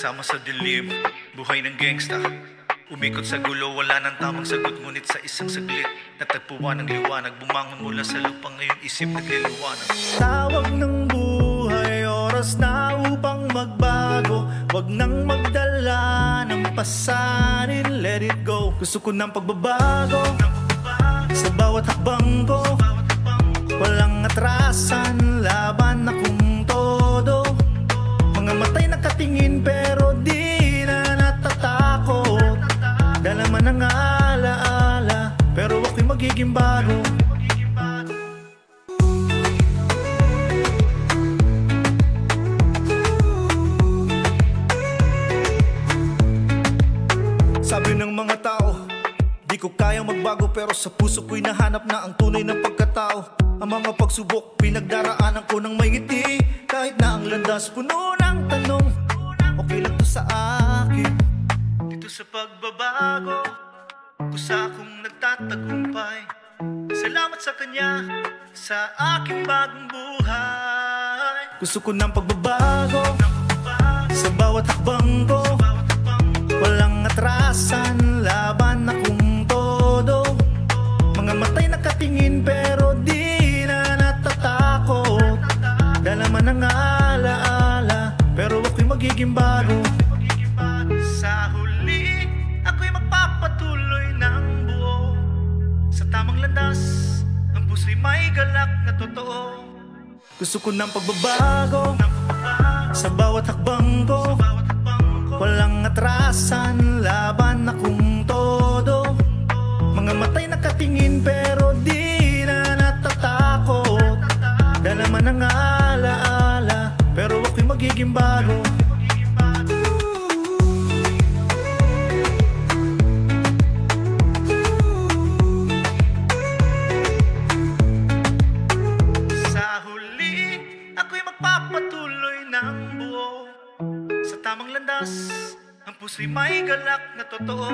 Kasama sa dilim, buhay ng gangsta. Umikot sa gulo, wala nang tamang sagot. Ngunit sa isang saglit, natagpuan ng liwanag. Bumangon mula sa lupa, ngayon isip nagliliwanag. Tawag ng buhay, oras na upang magbago. Wag nang magdala ng pasanin, let it go. Gusto ko ng pagbabago sa bawat hakbang ko. Walang atrasan, laban akong todo. Mga matay nakatingin pero di na natatakot. Dala man ang alaala, pero ako'y magiging bago. Sabi ng mga tao, di ko kayang magbago, pero sa puso ko'y nahanap na ang tunay ng pagkatao. Ang mga pagsubok, pinagdaraanan ko ng may ngiti. Kahit na ang landas puno ng tanong, okay lang to sa akin. Dito sa pagbabago, kusa akong nagtatagumpay. Salamat sa kanya, sa aking bagong buhay. Gusto ko ng pagbabago sa bawat hakbang ko. Walang atrasan, laban akong todo. Mga matay nakatingin pero di na natatakot. Dala man ang alaala, pero ako'y magiging bago. Sa huli, ako'y magpapatuloy ng buo. Sa tamang landas, ang puso'y may galak na totoo. Gusto ko ng pagbabago sa bawat hakbang ko. Walang atrasan, laban akong todo. Mga matay nakatingin pero di na natatakot. Dala man ang alaala, pero ako'y magiging bago. Sa huli, ako'y magpapatuloy ng buo. Sa tamang landas, ang puso'y may galak na totoo.